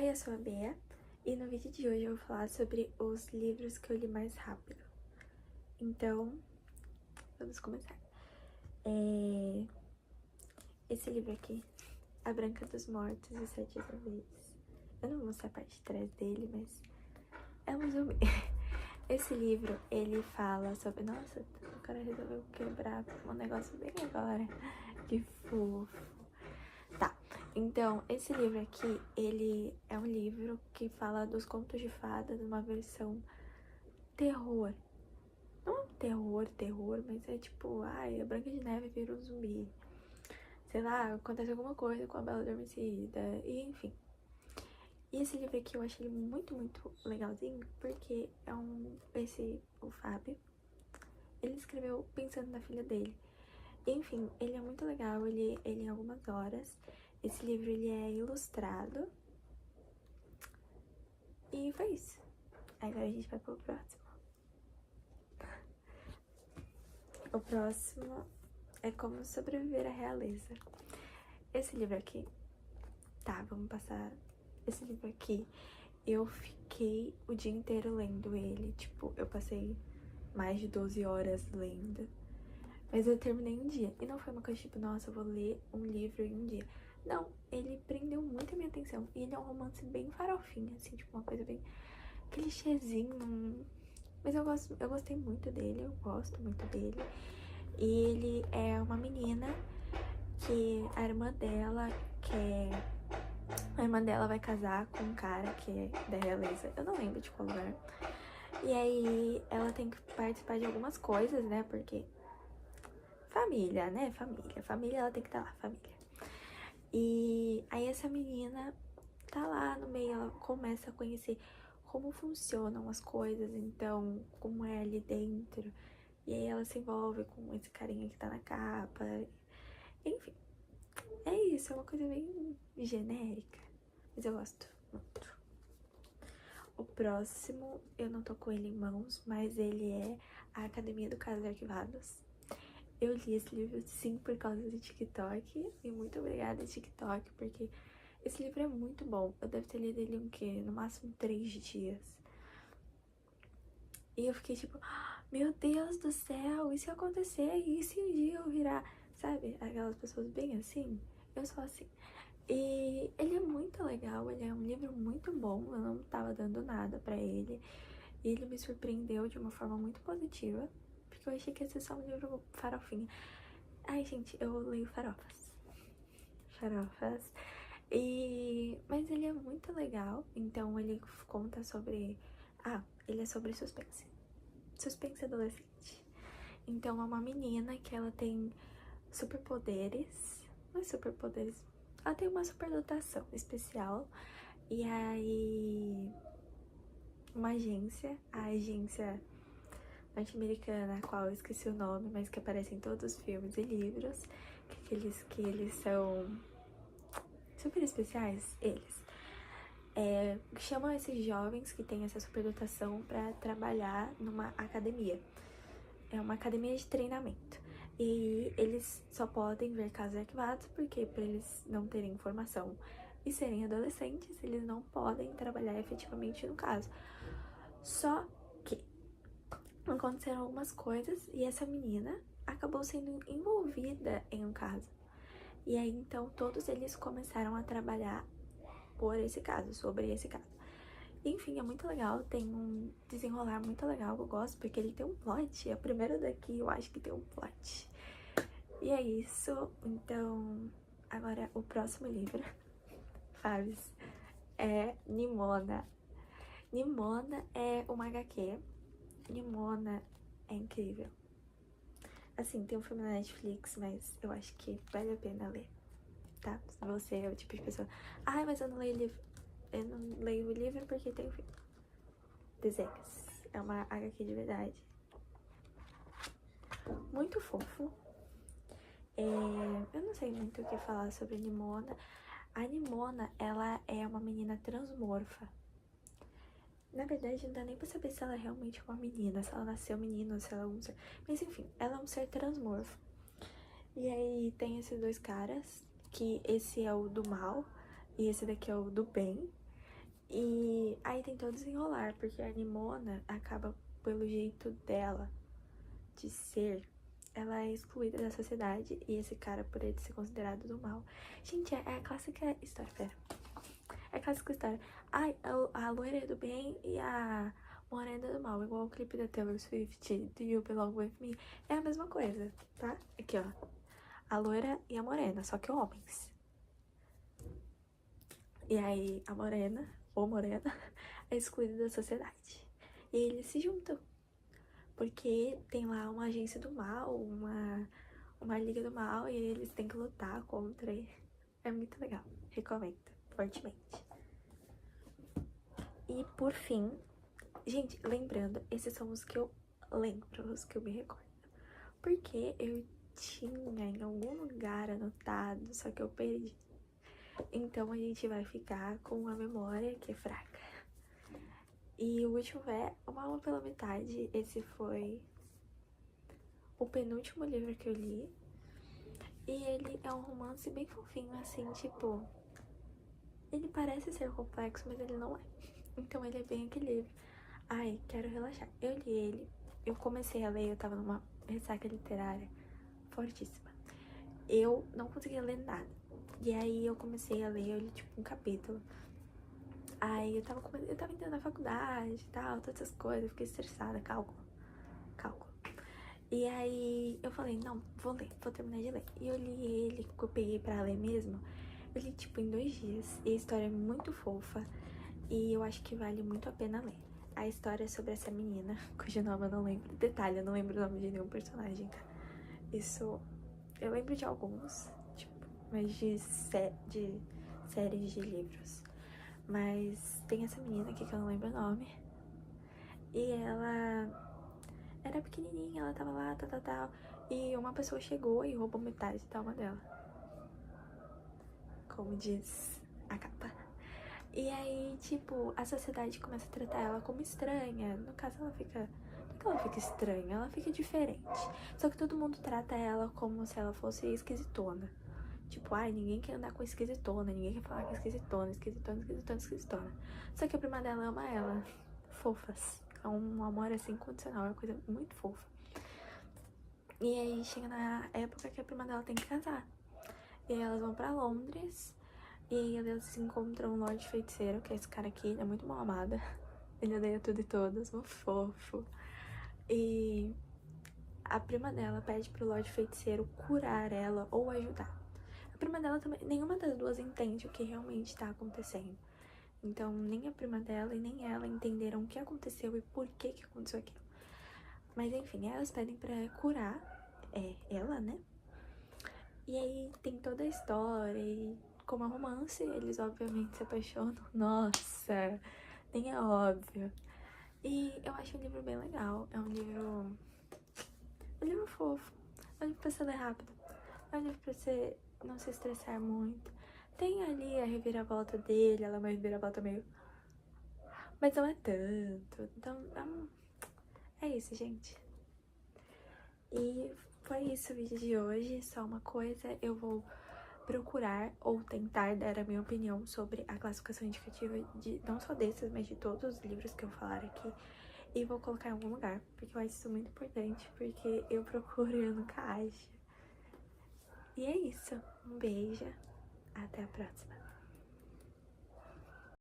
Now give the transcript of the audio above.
Oi, eu sou a Bea e no vídeo de hoje eu vou falar sobre os livros que eu li mais rápido. Então, vamos começar. Esse livro aqui, A Branca dos Mortos e Sete Zumbis. Eu não vou mostrar a parte de trás dele, mas é um zumbi. Esse livro, ele fala sobre... Nossa, o cara resolveu quebrar um negócio bem agora. Que fofo. Tá, então, esse livro aqui, ele é um livro que fala dos contos de fadas numa versão terror. Não é um terror, mas é tipo, ai, a Branca de Neve vira um zumbi. Sei lá, acontece alguma coisa com a Bela Adormecida, e enfim. E esse livro aqui eu achei ele muito, muito legalzinho, porque o Fábio, ele escreveu pensando na filha dele. Enfim, ele é muito legal, ele em algumas horas. Esse livro, ele é ilustrado. E foi isso. Agora a gente vai pro próximo. O próximo é Como Sobreviver à Realeza. Esse livro aqui... Tá, vamos passar... Esse livro aqui, eu fiquei o dia inteiro lendo ele. Tipo, eu passei mais de 12 horas lendo. Mas eu terminei um dia. E não foi uma coisa tipo, nossa, eu vou ler um livro em um dia. Não, ele prendeu muito a minha atenção. E ele é um romance bem farofinho, assim, tipo, uma coisa bem clichêzinho. Mas eu gostei muito dele, eu gosto muito dele. E ele é uma menina que a irmã dela quer... A irmã dela vai casar com um cara que é da realeza. Eu não lembro de qual lugar. E aí ela tem que participar de algumas coisas, né? Porque família, né? Família, ela tem que estar lá, família. E aí essa menina tá lá no meio, ela começa a conhecer como funcionam as coisas, então, como é ali dentro. E aí ela se envolve com esse carinha que tá na capa. Enfim, é isso, é uma coisa bem genérica, mas eu gosto muito. O próximo, eu não tô com ele em mãos, mas ele é A Academia do Casos Arquivados. Eu li esse livro sim por causa do TikTok, e muito obrigada TikTok, porque esse livro é muito bom. Eu devo ter lido ele no máximo 3 dias. E eu fiquei tipo, meu Deus do céu, e se acontecer? E se um dia eu virar, sabe, aquelas pessoas bem assim? Eu sou assim. E ele é muito legal, ele é um livro muito bom, eu não tava dando nada pra ele. E ele me surpreendeu de uma forma muito positiva, porque eu achei que ia ser só um livro farofinha. Ai, gente, eu leio farofas. Farofas. Mas ele é muito legal, então ele conta sobre... ele é sobre suspense. Suspense adolescente. Então é uma menina que ela tem superpoderes. Não é superpoderes. Ela tem uma superdotação especial. E aí uma agência, a agência norte-americana, a qual eu esqueci o nome, mas que aparece em todos os filmes e livros, que eles são super especiais, chamam esses jovens que têm essa superdotação para trabalhar numa academia. É uma academia de treinamento. E eles só podem ver casos arquivados porque, para eles não terem informação e serem adolescentes, eles não podem trabalhar efetivamente no caso. Só que aconteceram algumas coisas e essa menina acabou sendo envolvida em um caso. E aí, então, todos eles começaram a trabalhar sobre esse caso. Enfim, é muito legal, tem um desenrolar muito legal, eu gosto, porque ele tem um plot. É o primeiro daqui, eu acho que tem um plot. E é isso, então, agora o próximo livro, Faves, é Nimona. Nimona é uma HQ, Nimona é incrível. Assim, tem um filme na Netflix, mas eu acho que vale a pena ler, tá? Se você é o tipo de pessoa, mas eu não leio livro. Eu não leio o livro porque tem o filme. Desenhos. É uma HQ de verdade. Muito fofo. Eu não sei muito o que falar sobre a Nimona. A Nimona, ela é uma menina transmorfa. Na verdade, não dá nem pra saber se ela é realmente uma menina, se ela nasceu menina, se ela é um ser... Mas enfim, ela é um ser transmorfo. E aí tem esses dois caras, que esse é o do mal e esse daqui é o do bem. E aí tem todo desenrolar, porque a Nimona acaba, pelo jeito dela de ser, ela é excluída da sociedade, e esse cara, por ele ser considerado do mal. Gente, é a clássica história, pera. É a clássica história. Ai, a loira é do bem e a morena é do mal. Igual o clipe da Taylor Swift, Do You Belong With Me. É a mesma coisa, tá? Aqui, ó. A loira e a morena, só que homens. E aí, a morena, ou morena, é excluída da sociedade. E eles se juntam. Porque tem lá uma agência do mal, uma liga do mal, e eles têm que lutar contra. É muito legal. Recomendo, fortemente. E por fim, gente, lembrando, esses são os que eu lembro, os que eu me recordo. Porque eu tinha em algum lugar anotado, só que eu perdi. Então a gente vai ficar com uma memória que é fraca. E o último é Uma Alma pela Metade. Esse foi o penúltimo livro que eu li. E ele é um romance bem fofinho, assim, tipo... Ele parece ser complexo, mas ele não é. Então ele é bem equilíbrio. Ai, quero relaxar. Eu li ele, eu comecei a ler, eu tava numa ressaca literária fortíssima. Eu não conseguia ler nada. E aí eu comecei a ler, eu li tipo um capítulo. Aí eu tava entrando na faculdade e tal, todas essas coisas, eu fiquei estressada, cálculo. E aí eu falei, não, vou ler, vou terminar de ler. E eu li ele, que eu peguei pra ler mesmo, eu li tipo em 2 dias. E a história é muito fofa e eu acho que vale muito a pena ler. A história é sobre essa menina, cujo nome eu não lembro. Detalhe, eu não lembro o nome de nenhum personagem, tá? Isso, eu lembro de alguns, tipo, mas de séries de livros. Mas tem essa menina aqui que eu não lembro o nome. E ela era pequenininha, ela tava lá, tal. E uma pessoa chegou e roubou metade da alma dela. Como diz a capa. E aí, tipo, a sociedade começa a tratar ela como estranha. No caso, ela fica... Não é que ela fica estranha, ela fica diferente. Só que todo mundo trata ela como se ela fosse esquisitona. Tipo, ai, ninguém quer andar com esquisitona, ninguém quer falar que é esquisitona. Só que a prima dela ama ela. Fofas. É um amor, assim, incondicional, é uma coisa muito fofa. E aí chega na época que a prima dela tem que casar. E aí elas vão pra Londres. E aí elas se encontram um Lorde Feiticeiro, que é esse cara aqui, ele é muito mal amado. Ele odeia tudo e todos, um fofo. E a prima dela pede pro Lorde Feiticeiro curar ela ou ajudar. A prima dela também, nenhuma das duas entende o que realmente tá acontecendo. Então, nem a prima dela e nem ela entenderam o que aconteceu e por que aconteceu aquilo. Mas enfim, elas pedem pra curar ela, né? E aí tem toda a história e como é romance, eles obviamente se apaixonam. Nossa, nem é óbvio. E eu acho um livro bem legal. É um livro fofo. É um livro pra você ler rápido. É um livro pra você não se estressar muito. Tem ali a reviravolta dele, ela é uma reviravolta meio... Mas não é tanto. Então, é isso, gente. E foi isso o vídeo de hoje. Só uma coisa, eu vou procurar ou tentar dar a minha opinião sobre a classificação indicativa de não só desses, mas de todos os livros que eu falar aqui. E vou colocar em algum lugar, porque eu acho isso muito importante, porque eu procuro e eu nunca acho. E é isso. Um beijo. Até a próxima.